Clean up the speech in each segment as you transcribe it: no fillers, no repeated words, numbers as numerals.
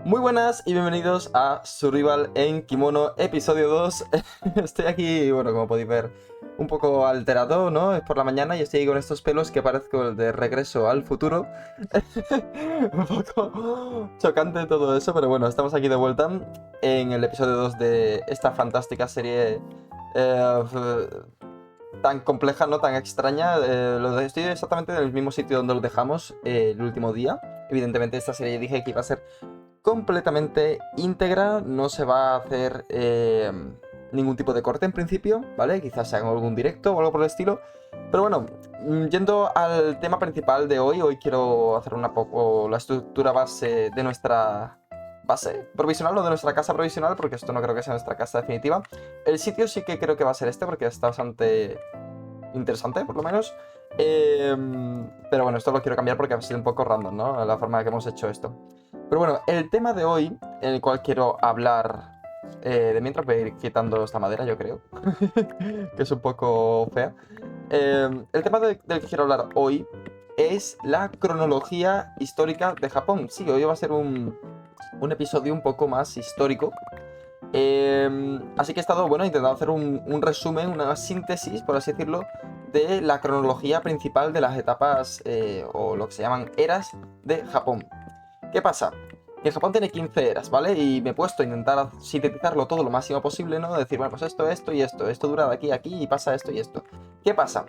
Muy buenas y bienvenidos a Survival en Kimono, episodio 2. Estoy aquí, bueno, como podéis ver, un poco alterado, ¿no? Es por la mañana y estoy aquí con estos pelos que parezco el de Regreso al Futuro. Un poco chocante todo eso, pero bueno, estamos aquí de vuelta en el episodio 2 de esta fantástica serie tan compleja, no tan extraña. Estoy exactamente en el mismo sitio donde lo dejamos el último día. Evidentemente esta serie dije que iba a ser completamente íntegra, no se va a hacer ningún tipo de corte en principio, ¿vale? Quizás se haga algún directo o algo por el estilo. Pero bueno, yendo al tema principal de hoy quiero hacer una poco la estructura base de nuestra base provisional o de nuestra casa provisional, porque esto no creo que sea nuestra casa definitiva. El sitio sí que creo que va a ser este, porque está bastante interesante, por lo menos. Pero bueno, esto lo quiero cambiar porque ha sido un poco random, ¿no? La forma en que hemos hecho esto. Pero bueno, el tema de hoy, en el cual quiero hablar, de mientras voy a ir quitando esta madera, yo creo, que es un poco fea. El tema del que quiero hablar hoy es la cronología histórica de Japón. Sí, hoy va a ser un episodio un poco más histórico. Así que he estado, bueno, intentando hacer un resumen, una síntesis, por así decirlo, de la cronología principal de las etapas, o lo que se llaman eras de Japón. ¿Qué pasa? Que Japón tiene 15 eras, ¿vale? Y me he puesto a intentar sintetizarlo todo lo máximo posible, ¿no? Decir, bueno, pues esto y esto. Esto dura de aquí a aquí y pasa esto y esto. ¿Qué pasa?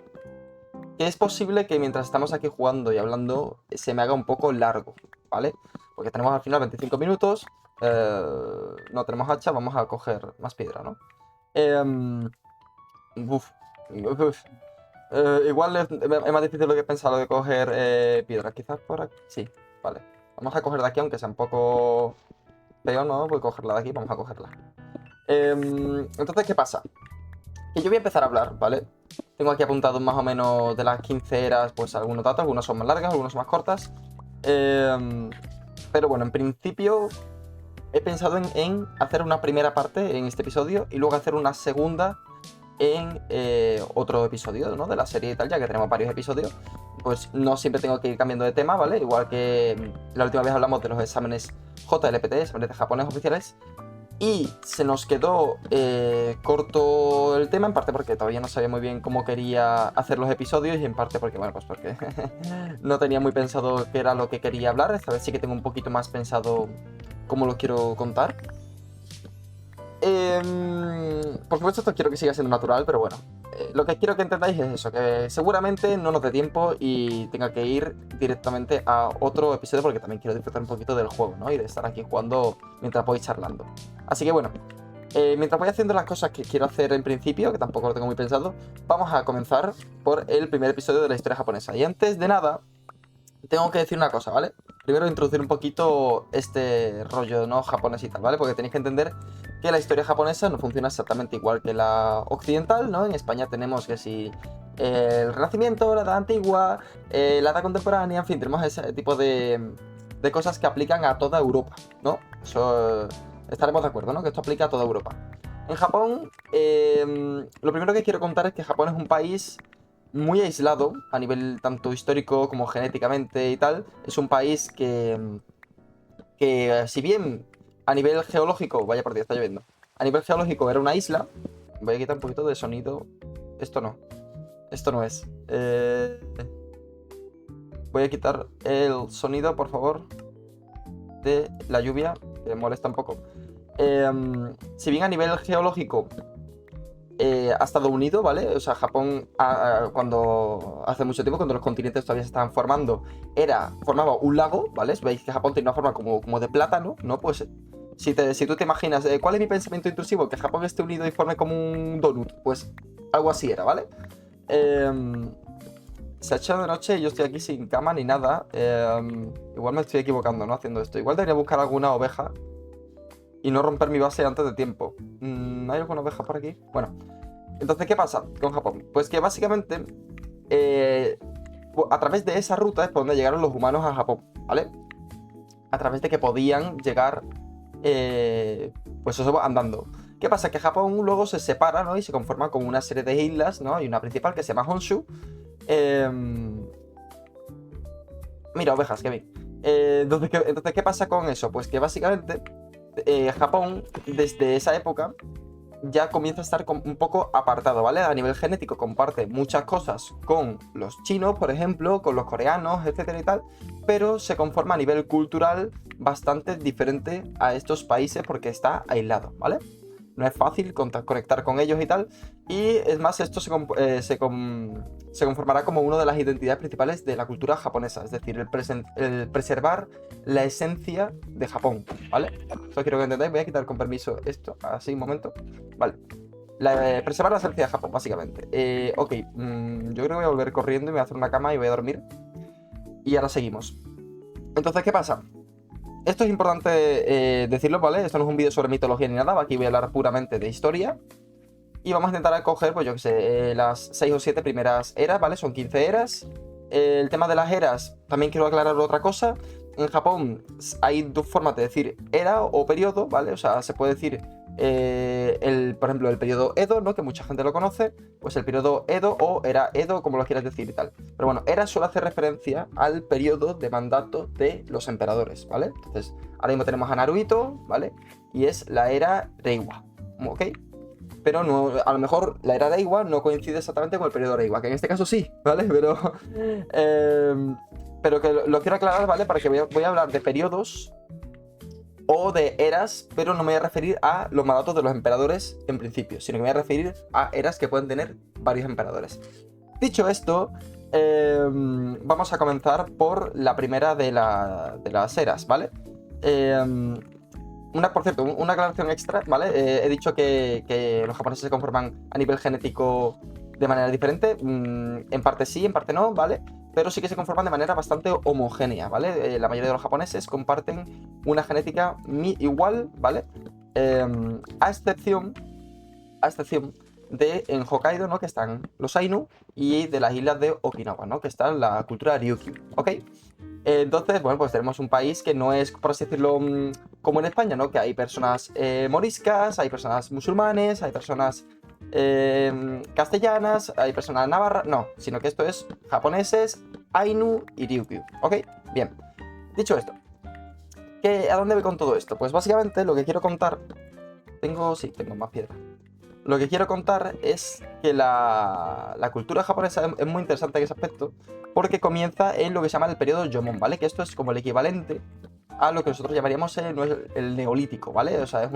Que es posible que mientras estamos aquí jugando y hablando se me haga un poco largo, ¿vale? Porque tenemos al final 25 minutos. No tenemos hacha, vamos a coger más piedra, ¿no? Em, uf, uf. Igual es más difícil de lo que he pensado de coger piedra. Quizás por aquí. Sí, vale. Vamos a coger de aquí, aunque sea un poco feo, ¿no? Voy a cogerla de aquí, vamos a cogerla. Entonces, ¿qué pasa? Que yo voy a empezar a hablar, ¿vale? Tengo aquí apuntados más o menos de las 15 eras, pues algunos datos, algunos son más largas, algunos son más cortas. Pero bueno, en principio he pensado en hacer una primera parte en este episodio y luego hacer una segunda en otro episodio, ¿no? De la serie y tal, ya que tenemos varios episodios. Pues no siempre tengo que ir cambiando de tema, ¿vale? Igual que la última vez hablamos de los exámenes JLPT, exámenes de japonés oficiales. Y se nos quedó corto el tema, en parte porque todavía no sabía muy bien cómo quería hacer los episodios y en parte porque, bueno, pues porque no tenía muy pensado qué era lo que quería hablar. Esta vez sí que tengo un poquito más pensado cómo lo quiero contar. Por supuesto esto quiero que siga siendo natural, pero bueno. Lo que quiero que entendáis es eso, que seguramente no nos dé tiempo y tenga que ir directamente a otro episodio porque también quiero disfrutar un poquito del juego, ¿no? Y de estar aquí jugando mientras voy charlando. Así que bueno, mientras voy haciendo las cosas que quiero hacer en principio, que tampoco lo tengo muy pensado, vamos a comenzar por el primer episodio de la historia japonesa. Y antes de nada, tengo que decir una cosa, ¿vale? Primero introducir un poquito este rollo, ¿no? Japonés y tal, ¿vale? Porque tenéis que entender que la historia japonesa no funciona exactamente igual que la occidental, ¿no? En España tenemos que si el Renacimiento, la Edad Antigua, la Edad Contemporánea, en fin, tenemos ese tipo de cosas que aplican a toda Europa, ¿no? Eso estaremos de acuerdo, ¿no? Que esto aplica a toda Europa. En Japón, lo primero que quiero contar es que Japón es un país muy aislado a nivel tanto histórico como genéticamente y tal. Es un país que si bien a nivel geológico, vaya por Dios, está lloviendo, a nivel geológico era una isla. Voy a quitar un poquito de sonido. Esto no es. Voy a quitar el sonido, por favor, de la lluvia, que me molesta un poco. Si bien a nivel geológico ha estado unido, ¿vale? O sea, Japón, cuando hace mucho tiempo, cuando los continentes todavía se estaban formando, formaba un lago, ¿vale? Veis que Japón tiene una forma como de plátano, ¿no? Pues si tú te imaginas, ¿cuál es mi pensamiento intrusivo? Que Japón esté unido y forme como un donut. Pues algo así era, ¿vale? Se ha hecho de noche y yo estoy aquí sin cama ni nada. Igual me estoy equivocando, ¿no? Haciendo esto. Igual debería buscar alguna oveja y no romper mi base antes de tiempo. ¿Hay alguna oveja por aquí? Bueno, entonces, ¿qué pasa con Japón? Pues que básicamente a través de esa ruta es por donde llegaron los humanos a Japón, ¿vale? A través de que podían llegar, pues eso, andando. ¿Qué pasa? Que Japón luego se separa, ¿no? Y se conforma con una serie de islas, ¿no? Hay una principal que se llama Honshu. Mira, ovejas, qué bien. Entonces, ¿qué pasa con eso? Pues que básicamente Japón, desde esa época, ya comienza a estar un poco apartado, ¿vale? A nivel genético comparte muchas cosas con los chinos, por ejemplo, con los coreanos, etcétera y tal, pero se conforma a nivel cultural bastante diferente a estos países porque está aislado, ¿vale? No es fácil conectar con ellos y tal. Y es más, esto se conformará como una de las identidades principales de la cultura japonesa. Es decir, el preservar la esencia de Japón, ¿vale? Eso quiero que entendáis. Voy a quitar con permiso esto, así un momento. Vale. Preservar la esencia de Japón, básicamente. Ok, yo creo que voy a volver corriendo y me voy a hacer una cama y voy a dormir. Y ahora seguimos. Entonces, ¿qué pasa? Esto es importante decirlo, ¿vale? Esto no es un vídeo sobre mitología ni nada, aquí voy a hablar puramente de historia. Y vamos a intentar coger, pues yo que sé, las 6 o 7 primeras eras, ¿vale? Son 15 eras. El tema de las eras, también quiero aclarar otra cosa. En Japón hay dos formas de decir era o periodo, ¿vale? O sea, se puede decir, por ejemplo, el periodo Edo, ¿no? Que mucha gente lo conoce. Pues el periodo Edo o era Edo, como lo quieras decir y tal. Pero bueno, era suele hacer referencia al periodo de mandato de los emperadores, ¿vale? Entonces, ahora mismo tenemos a Naruhito, ¿vale? Y es la era Reiwa, ¿ok? Pero no, a lo mejor la era Reiwa no coincide exactamente con el periodo Reiwa, que en este caso sí, ¿vale? Pero que lo quiero aclarar, ¿vale? Para que voy a hablar de periodos o de eras, pero no me voy a referir a los mandatos de los emperadores en principio, sino que me voy a referir a eras que pueden tener varios emperadores. Dicho esto, vamos a comenzar por la primera de las eras, ¿vale? Por cierto, una aclaración extra, ¿vale? He dicho que los japoneses se conforman a nivel genético de manera diferente. En parte sí, en parte no, ¿vale? Pero sí que se conforman de manera bastante homogénea, ¿vale? La mayoría de los japoneses comparten una genética igual, ¿vale? A excepción de en Hokkaido, ¿no? Que están los Ainu, y de las islas de Okinawa, ¿no? Que está la cultura Ryukyu, ¿ok? Entonces, bueno, pues tenemos un país que no es, por así decirlo, como en España, ¿no? Que hay personas moriscas, hay personas musulmanes, hay personas castellanas, hay personas navarras, no, sino que esto es japoneses, Ainu y Ryukyu, ¿ok? Bien, dicho esto, ¿a dónde voy con todo esto? Pues básicamente lo que quiero contar, sí, tengo más piedra. Lo que quiero contar es que la cultura japonesa es muy interesante en ese aspecto, porque comienza en lo que se llama el periodo Jomon, ¿vale? Que esto es como el equivalente a lo que nosotros llamaríamos el neolítico, ¿vale? O sea, es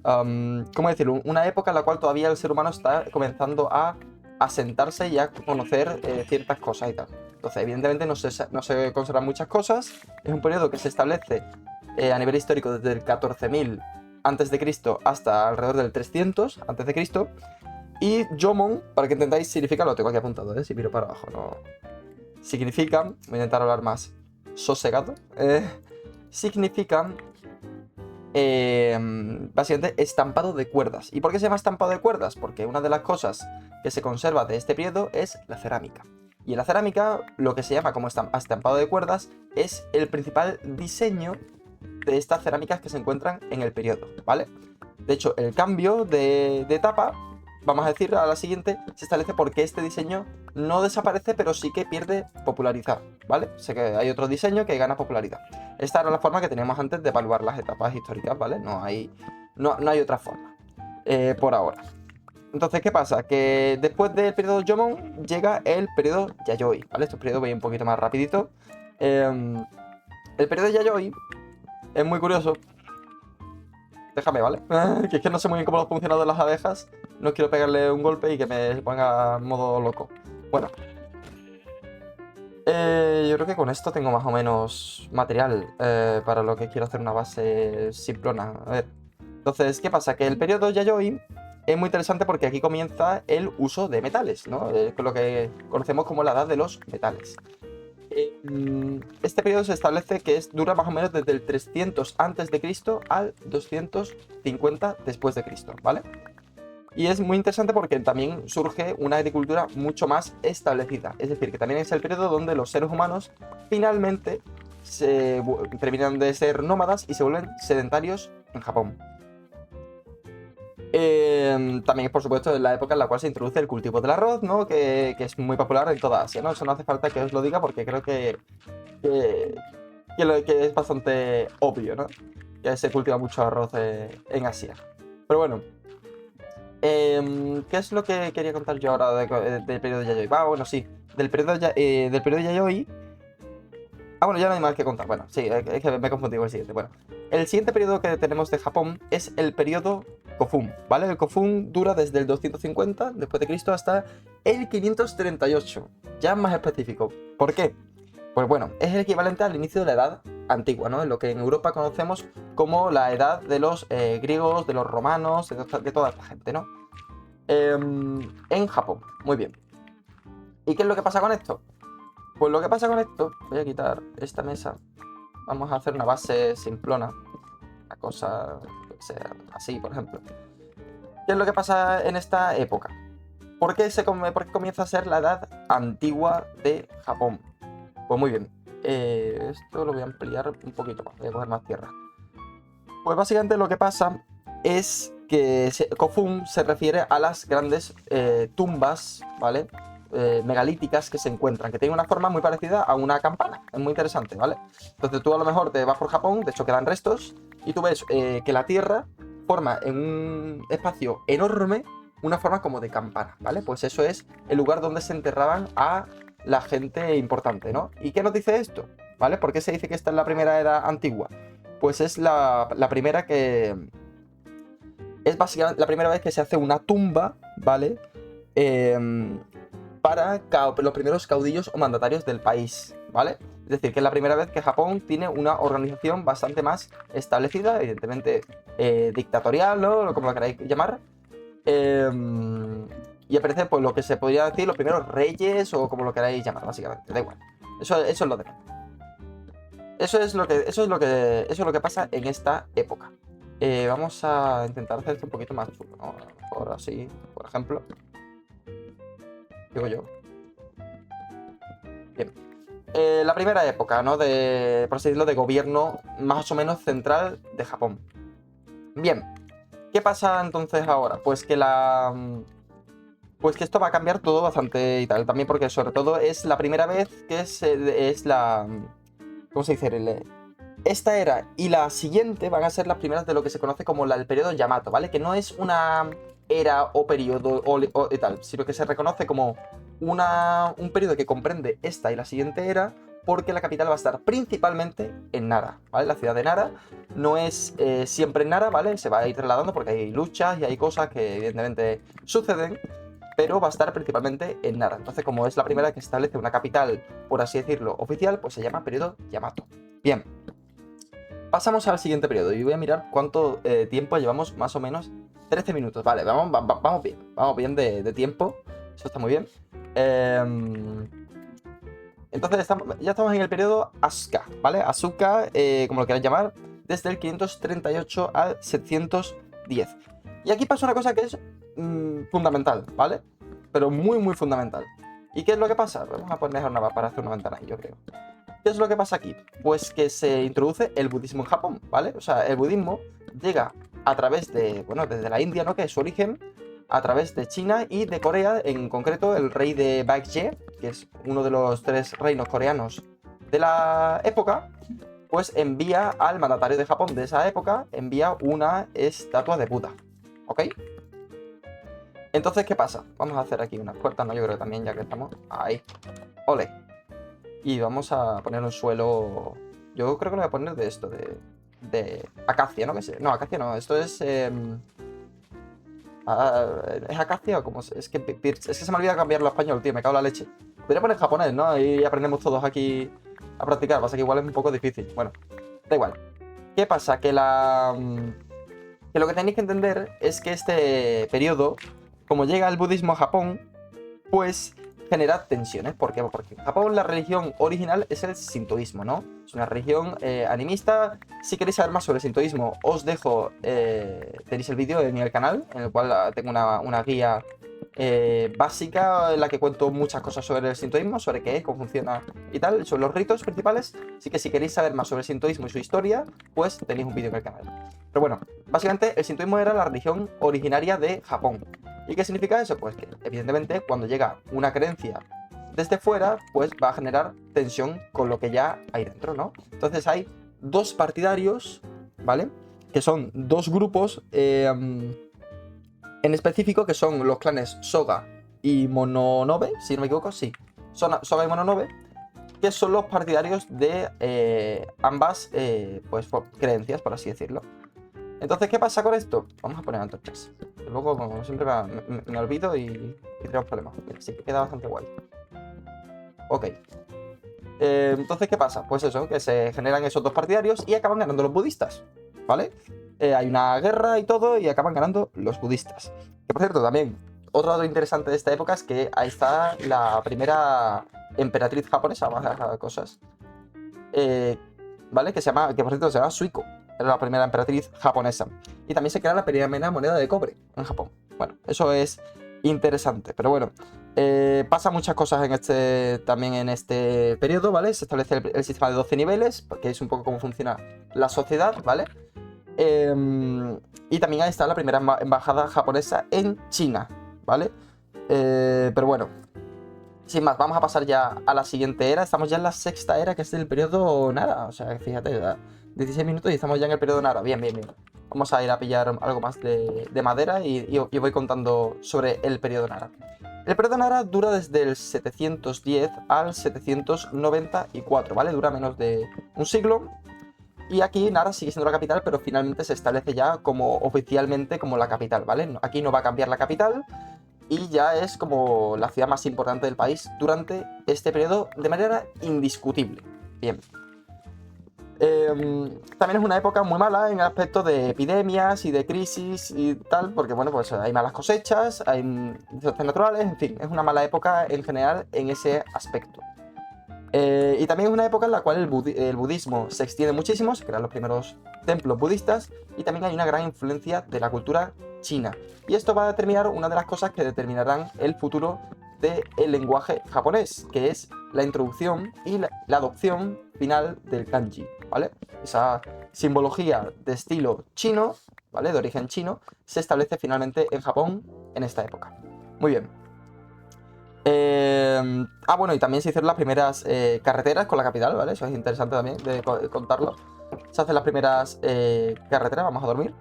¿cómo decirlo? Una época en la cual todavía el ser humano está comenzando a asentarse y a conocer ciertas cosas y tal. Entonces, evidentemente no se conservan muchas cosas. Es un periodo que se establece a nivel histórico desde el 14.000 antes de Cristo hasta alrededor del 300 antes de Cristo. Y Jomon, para que entendáis, significa, lo tengo aquí apuntado, si miro para abajo, no. Significa, voy a intentar hablar más sosegado, significa básicamente estampado de cuerdas. ¿Y por qué se llama estampado de cuerdas? Porque una de las cosas que se conserva de este periodo es la cerámica. Y en la cerámica, lo que se llama como estampado de cuerdas es el principal diseño de estas cerámicas que se encuentran en el periodo, ¿vale? De hecho, el cambio de etapa, vamos a decir a la siguiente, se establece porque este diseño no desaparece, pero sí que pierde popularidad, ¿vale? Sé que hay otro diseño que gana popularidad. Esta era la forma que teníamos antes de evaluar las etapas históricas, ¿vale? No hay otra forma, por ahora. Entonces, ¿qué pasa? Que después del periodo Jomon llega el periodo Yayoi, ¿vale? Estos periodos voy un poquito más rapidito. El periodo Yayoi es muy curioso. Déjame, ¿vale? Que es que no sé muy bien cómo han funcionado las abejas. No quiero pegarle un golpe y que me ponga en modo loco. Bueno. Yo creo que con esto tengo más o menos material para lo que quiero hacer una base simplona. A ver. Entonces, ¿qué pasa? Que el periodo Yayoi es muy interesante porque aquí comienza el uso de metales, ¿no? Lo que conocemos como la edad de los metales. Este periodo se establece que dura más o menos desde el 300 a.C. al 250 después de Cristo, ¿vale? Y es muy interesante porque también surge una agricultura mucho más establecida. Es decir, que también es el periodo donde los seres humanos finalmente terminan de ser nómadas y se vuelven sedentarios en Japón. También es, por supuesto, la época en la cual se introduce el cultivo del arroz, ¿no? Que es muy popular en toda Asia, ¿no? Eso no hace falta que os lo diga porque creo que que es bastante obvio, ¿no? Que se cultiva mucho arroz en Asia. Pero bueno, ¿qué es lo que quería contar yo ahora del periodo de Yayoi? Bueno, sí, del periodo de Yayoi. Bueno, ya no hay más que contar. Bueno, sí, es que me he confundido con el siguiente. Bueno, el siguiente periodo que tenemos de Japón es el periodo Kofun, ¿vale? El Kofun dura desde el 250 después de Cristo hasta el 538, ya más específico. ¿Por qué? Pues bueno, es el equivalente al inicio de la Edad Antigua, ¿no? Lo que en Europa conocemos como la edad de los griegos, de los romanos, de toda esta gente, ¿no? En Japón, muy bien. ¿Y qué es lo que pasa con esto? Pues lo que pasa con esto, voy a quitar esta mesa, vamos a hacer una base simplona, una cosa, que sea así, por ejemplo. ¿Qué es lo que pasa en esta época? ¿Por qué comienza a ser la edad antigua de Japón? Pues muy bien, esto lo voy a ampliar un poquito más, voy a coger más tierra. Pues básicamente lo que pasa es que Kofun se refiere a las grandes tumbas, ¿vale? Megalíticas que se encuentran, que tienen una forma muy parecida a una campana. Es muy interesante, ¿vale? Entonces tú a lo mejor te vas por Japón, de hecho quedan restos, y tú ves que la tierra forma en un espacio enorme una forma como de campana, ¿vale? Pues eso es el lugar donde se enterraban a la gente importante, ¿no? ¿Y qué nos dice esto? ¿Vale? ¿Por qué se dice que esta es la primera era antigua? Pues es la primera que... Es básicamente la primera vez que se hace una tumba, ¿vale? Para los primeros caudillos o mandatarios del país, ¿vale? Es decir, que es la primera vez que Japón tiene una organización bastante más establecida, evidentemente dictatorial, ¿no? Como lo queráis llamar. Y aparece pues lo que se podría decir los primeros reyes o como lo queráis llamar, básicamente, da igual. Eso es lo de menos. Eso es lo que pasa en esta época. Vamos a intentar hacer esto un poquito más chulo, ¿no? Por así, por ejemplo. Digo yo. Bien. La primera época, ¿no? Por así decirlo, de gobierno más o menos central de Japón. Bien. ¿Qué pasa entonces ahora? Pues que esto va a cambiar todo bastante y tal. También porque sobre todo es la primera vez que es la... ¿Cómo se dice? Esta era y la siguiente van a ser las primeras de lo que se conoce como el periodo Yamato, ¿vale? Que no es una era o periodo o tal, sino que se reconoce como un periodo que comprende esta y la siguiente era, porque la capital va a estar principalmente en Nara, ¿vale? La ciudad de Nara no es siempre en Nara, ¿vale? Se va a ir trasladando porque hay luchas y hay cosas que evidentemente suceden, pero va a estar principalmente en Nara. Entonces, como es la primera que establece una capital, por así decirlo, oficial, pues se llama periodo Yamato. Bien. Pasamos al siguiente periodo y voy a mirar cuánto tiempo llevamos, más o menos 13 minutos. Vale, vamos bien de tiempo. Eso está muy bien. Entonces ya estamos en el periodo Asuka, ¿vale? Asuka, como lo queráis llamar, desde el 538 al 710. Y aquí pasa una cosa que es fundamental, ¿vale? Pero muy, muy fundamental. ¿Y qué es lo que pasa? Vamos a poner una para hacer una ventana ahí, yo creo. ¿Qué es lo que pasa aquí? Pues que se introduce el budismo en Japón, ¿vale? O sea, el budismo llega a través de, bueno, desde la India, ¿no? Que es su origen, a través de China y de Corea, en concreto el rey de Baekje, que es uno de los 3 reinos coreanos de la época, pues envía al mandatario de Japón de esa época, envía una estatua de Buda, ¿ok? Entonces, ¿qué pasa? Vamos a hacer aquí unas puertas, ¿no? Yo creo que también, ya que estamos ahí. ¡Ole! Y vamos a poner un suelo... Yo creo que lo voy a poner de esto, de acacia, ¿no? No, acacia no, esto es... ¿Es acacia o cómo? Es que se me olvida cambiarlo a español, tío, me cago en la leche. Podría poner japonés, ¿no? Y aprendemos todos aquí a practicar, pasa que igual es un poco difícil. Bueno, da igual. ¿Qué pasa? Que lo que tenéis que entender es que este periodo, como llega el budismo a Japón, pues genera tensiones. ¿Por qué? Porque en Japón la religión original es el sintoísmo, ¿no? Es una religión animista. Si queréis saber más sobre el sintoísmo, os dejo, tenéis el vídeo en el canal, en el cual tengo una guía básica en la que cuento muchas cosas sobre el sintoísmo, sobre qué es, cómo funciona y tal, sobre los ritos principales. Así que si queréis saber más sobre el sintoísmo y su historia, pues tenéis un vídeo en el canal. Pero bueno, básicamente el sintoísmo era la religión originaria de Japón. ¿Y qué significa eso? Pues que evidentemente cuando llega una creencia desde fuera, pues va a generar tensión con lo que ya hay dentro, ¿no? Entonces hay dos partidarios, ¿vale? Que son dos grupos en específico, que son los clanes Soga y Mononobe, si no me equivoco, sí. Soga y Mononobe, que son los partidarios de ambas pues, creencias, por así decirlo. Entonces, ¿qué pasa con esto? Vamos a poner antorchas. Luego, como siempre, me olvido y tenemos problemas. Mira, sí que queda bastante guay. Ok. Entonces, ¿qué pasa? Pues eso, que se generan esos dos partidarios y acaban ganando los budistas, ¿vale? Hay una guerra y todo y acaban ganando los budistas. Que, por cierto, también, otro dato interesante de esta época es que ahí está la primera emperatriz japonesa, más cosas. ¿Vale? Que por cierto se llama Suiko. Era la primera emperatriz japonesa. Y también se crea la primera moneda de cobre en Japón. Bueno, eso es interesante. Pero bueno, pasa muchas cosas también en este periodo, ¿vale? Se establece el sistema de 12 niveles, que es un poco cómo funciona la sociedad, ¿vale? Y también ahí está la primera embajada japonesa en China, ¿vale? Pero bueno, sin más, vamos a pasar ya a la siguiente era. Estamos ya en la sexta era, que es el periodo Nara. O sea, fíjate, 16 minutos y estamos ya en el periodo Nara. Bien, bien, bien. Vamos a ir a pillar algo más de madera y voy contando sobre el periodo Nara. El periodo Nara dura desde el 710 al 794, ¿vale? Dura menos de un siglo. Y aquí Nara sigue siendo la capital, pero finalmente se establece ya como oficialmente como la capital, ¿vale? Aquí no va a cambiar la capital. Y ya es como la ciudad más importante del país durante este periodo de manera indiscutible. Bien. También es una época muy mala en el aspecto de epidemias y de crisis y tal, porque bueno, pues hay malas cosechas, hay desastres naturales, en fin, es una mala época en general en ese aspecto. Y también es una época en la cual el budismo se extiende muchísimo, se crean los primeros templos budistas y también hay una gran influencia de la cultura china. Y esto va a determinar una de las cosas que determinarán el futuro del lenguaje japonés, que es la introducción y la adopción final del kanji, ¿vale? Esa simbología de estilo chino, ¿vale? De origen chino, se establece finalmente en Japón en esta época. Muy bien. Bueno, y también se hicieron las primeras carreteras con la capital, ¿vale? Eso es interesante también de contarlo. Se hacen las primeras carreteras, vamos a dormir.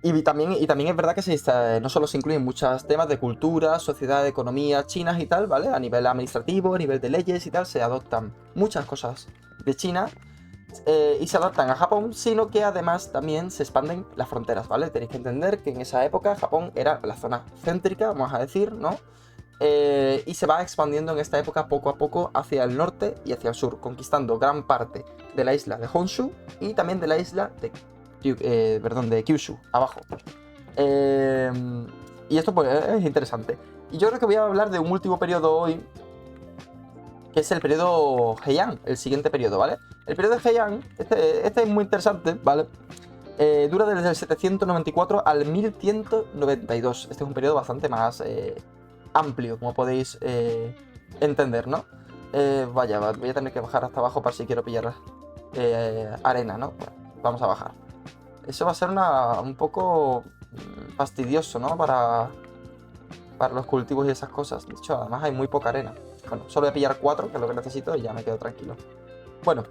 Y también es verdad que no solo se incluyen muchos temas de cultura, sociedad, economía, chinas y tal, ¿vale? A nivel administrativo, a nivel de leyes y tal, se adoptan muchas cosas de China y se adaptan a Japón, sino que además también se expanden las fronteras, ¿vale? Tenéis que entender que en esa época Japón era la zona céntrica, vamos a decir, ¿no? Y se va expandiendo en esta época poco a poco hacia el norte y hacia el sur, conquistando gran parte de la isla de Honshu y también de la isla de Kyushu, abajo. Y esto pues es interesante. Y yo creo que voy a hablar de un último periodo hoy, que es el periodo Heian, el siguiente periodo, ¿vale? El periodo de Heian, este es muy interesante, ¿vale? Dura desde el 794 al 1192. Este es un periodo bastante más amplio, como podéis entender, ¿no? Vaya, voy a tener que bajar hasta abajo para si quiero pillar arena, ¿no? Bueno, vamos a bajar. Eso va a ser un poco fastidioso, ¿no? Para los cultivos y esas cosas. De hecho, además hay muy poca arena. Bueno, solo voy a pillar 4, que es lo que necesito, y ya me quedo tranquilo. Bueno,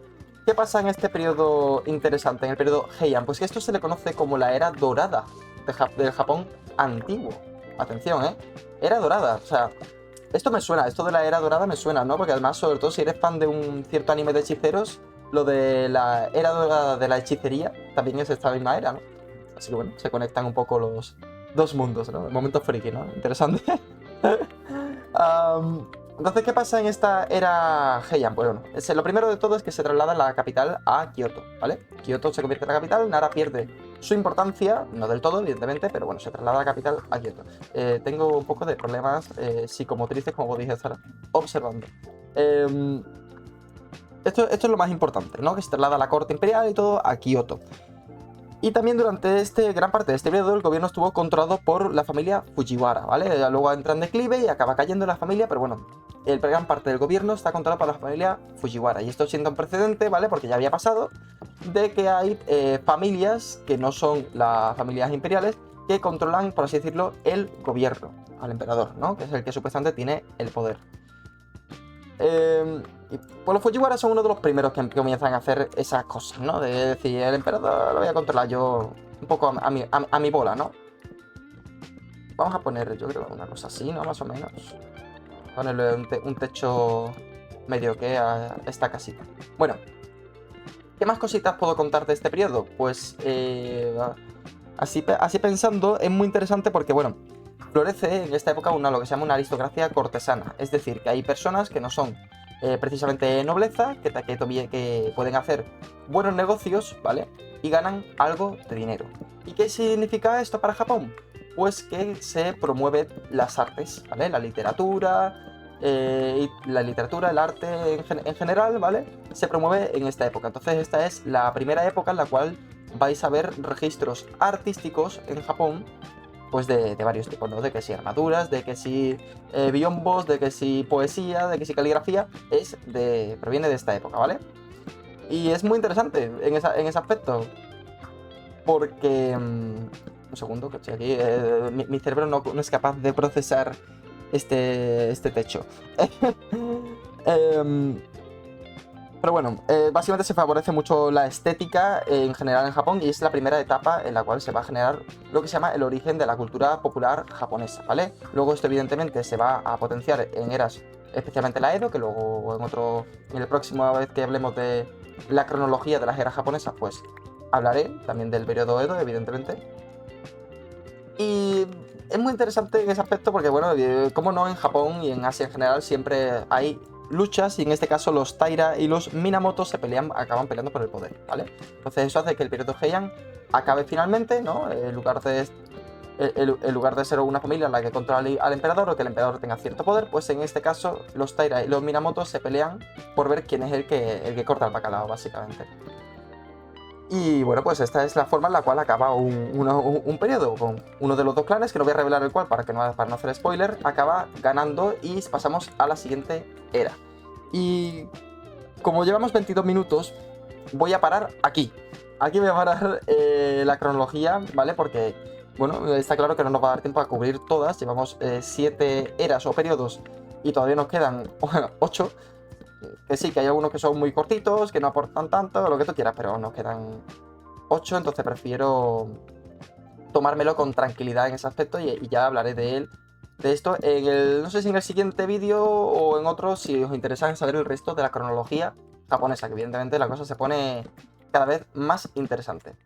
¿qué pasa en este periodo interesante, en el periodo Heian? Pues que esto se le conoce como la era dorada del Japón antiguo. Atención, ¿eh? Era dorada, o sea, esto me suena, esto de la era dorada me suena, ¿no? Porque además, sobre todo si eres fan de un cierto anime de hechiceros, lo de la era dorada de la hechicería también es esta misma era, ¿no? Así que bueno, se conectan un poco los dos mundos, ¿no? El momento friki, ¿no? Interesante. Entonces, ¿qué pasa en esta era Heian? Pues bueno, lo primero de todo es que se traslada la capital a Kioto, ¿vale? Kioto se convierte en la capital, Nara pierde su importancia, no del todo, evidentemente, pero bueno, se traslada la capital a Kioto. Tengo un poco de problemas psicomotrices, como podéis estar observando. Esto es lo más importante, ¿no? Que se traslada la corte imperial y todo a Kioto. Y también durante gran parte de este periodo el gobierno estuvo controlado por la familia Fujiwara, ¿vale? Luego entra en declive y acaba cayendo la familia, pero bueno, gran parte del gobierno está controlado por la familia Fujiwara. Y esto sienta un precedente, ¿vale? Porque ya había pasado de que hay familias que no son las familias imperiales que controlan, por así decirlo, el gobierno. al emperador, ¿no? Que es el que supuestamente tiene el poder. Y pues los Fujiwara son uno de los primeros que comienzan a hacer esas cosas, ¿no? De decir, el emperador lo voy a controlar yo un poco a mi bola, ¿no? Vamos a poner, yo creo, una cosa así, ¿no? Más o menos. Ponerle un techo medio que a esta casita. Bueno, ¿qué más cositas puedo contar de este periodo? Pues, así pensando, es muy interesante porque, bueno, florece en esta época lo que se llama una aristocracia cortesana. Es decir, que hay personas que no son precisamente nobleza, que pueden hacer buenos negocios, ¿vale? Y ganan algo de dinero. ¿Y qué significa esto para Japón? Pues que se promueven las artes, ¿vale? La literatura, el arte en general, ¿vale? Se promueve en esta época. Entonces esta es la primera época en la cual vais a ver registros artísticos en Japón, pues de varios tipos, ¿no? De que si armaduras, de que si biombos, de que si poesía, de que si caligrafía, proviene de esta época, ¿vale? Y es muy interesante en ese aspecto, porque... un segundo, que estoy aquí. Mi cerebro no es capaz de procesar este techo. Pero bueno, básicamente se favorece mucho la estética en general en Japón y es la primera etapa en la cual se va a generar lo que se llama el origen de la cultura popular japonesa, ¿vale? Luego esto evidentemente se va a potenciar en eras, especialmente la Edo, que luego en la próxima vez que hablemos de la cronología de las eras japonesas, pues hablaré también del periodo Edo, evidentemente. Y es muy interesante en ese aspecto porque, bueno, como no, en Japón y en Asia en general siempre hay luchas y en este caso los Taira y los Minamoto acaban peleando por el poder, ¿vale? Entonces eso hace que el periodo Heian acabe finalmente, ¿no? En lugar de ser una familia en la que controla al emperador o que el emperador tenga cierto poder, pues en este caso los Taira y los Minamoto se pelean por ver quién es el que corta el bacalao, básicamente. Y bueno, pues esta es la forma en la cual acaba un periodo, con uno de los dos clanes, que no voy a revelar el cual para no hacer spoiler, acaba ganando y pasamos a la siguiente era. Y como llevamos 22 minutos, voy a parar aquí. Aquí voy a parar la cronología, ¿vale? Porque, bueno, está claro que no nos va a dar tiempo a cubrir todas. Llevamos 7 eras o periodos y todavía nos quedan 8. Que sí, que hay algunos que son muy cortitos, que no aportan tanto, lo que tú quieras, pero nos quedan 8, entonces prefiero tomármelo con tranquilidad en ese aspecto y ya hablaré de esto no sé si en el siguiente vídeo o en otro, si os interesa saber el resto de la cronología japonesa, que evidentemente la cosa se pone cada vez más interesante.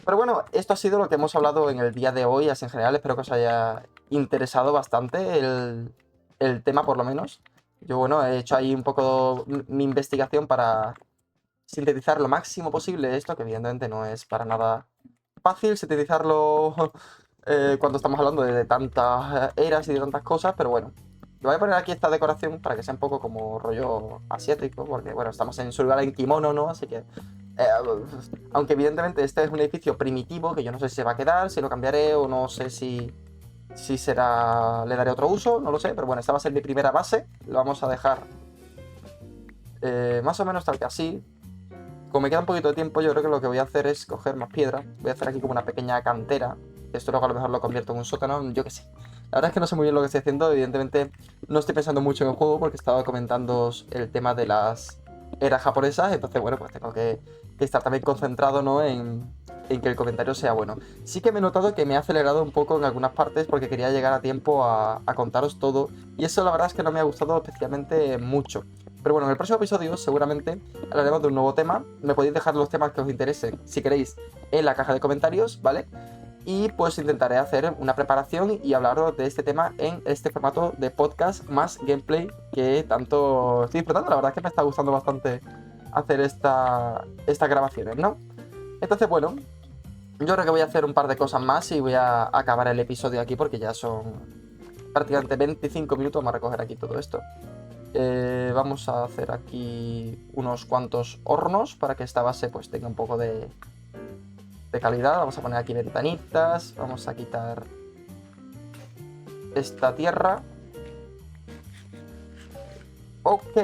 Pero bueno, esto ha sido lo que hemos hablado en el día de hoy, así en general, espero que os haya interesado bastante el tema por lo menos. Yo, bueno, he hecho ahí un poco mi investigación para sintetizar lo máximo posible esto, que evidentemente no es para nada fácil sintetizarlo cuando estamos hablando de tantas eras y de tantas cosas, pero bueno. Yo voy a poner aquí esta decoración para que sea un poco como rollo asiático, porque bueno, estamos en su lugar en kimono, ¿no? Así que... aunque evidentemente este es un edificio primitivo, que yo no sé si se va a quedar, si lo cambiaré o no sé si le daré otro uso, no lo sé, pero bueno, esta va a ser mi primera base, lo vamos a dejar más o menos tal que así. Como me queda un poquito de tiempo, yo creo que lo que voy a hacer es coger más piedra, voy a hacer aquí como una pequeña cantera, esto luego a lo mejor lo convierto en un sótano, yo qué sé. La verdad es que no sé muy bien lo que estoy haciendo, evidentemente no estoy pensando mucho en el juego porque estaba comentando el tema de las eras japonesas, entonces bueno, pues tengo que estar también concentrado, ¿no? en que el comentario sea bueno. Sí que me he notado que me he acelerado un poco en algunas partes porque quería llegar a tiempo a contaros todo y eso la verdad es que no me ha gustado especialmente mucho. Pero bueno, en el próximo episodio seguramente hablaremos de un nuevo tema. Me podéis dejar los temas que os interesen, si queréis, en la caja de comentarios, ¿vale? Y pues intentaré hacer una preparación y hablaros de este tema en este formato de podcast más gameplay que tanto estoy disfrutando. La verdad es que me está gustando bastante hacer estas grabaciones, ¿no? Entonces, bueno, yo creo que voy a hacer un par de cosas más y voy a acabar el episodio aquí porque ya son prácticamente 25 minutos. Vamos a recoger aquí todo esto. Vamos a hacer aquí unos cuantos hornos para que esta base pues tenga un poco de calidad. Vamos a poner aquí ventanitas, vamos a quitar esta tierra. Ok.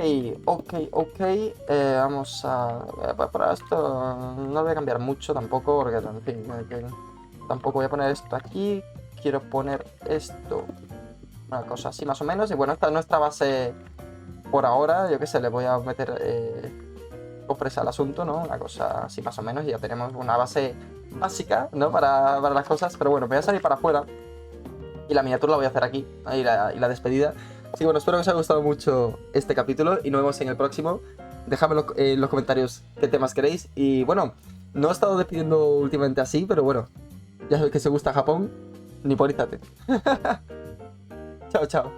Vamos a... Para esto no voy a cambiar mucho tampoco porque, en fin, tampoco voy a poner esto aquí. Quiero poner esto Una cosa así más o menos. Y bueno, esta es nuestra base por ahora. Yo qué sé, le voy a meter cofres al asunto, ¿no? Una cosa así más o menos. Y ya tenemos una base básica, ¿no? Para las cosas. Pero bueno, voy a salir para afuera. Y la miniatura la voy a hacer aquí. Y la despedida. Así que bueno, espero que os haya gustado mucho este capítulo. Y nos vemos en el próximo. Dejadme en los comentarios qué temas queréis. Y bueno, no he estado despidiendo últimamente así, pero bueno, ya sabéis que si os gusta Japón, niporízate. Chao, chao.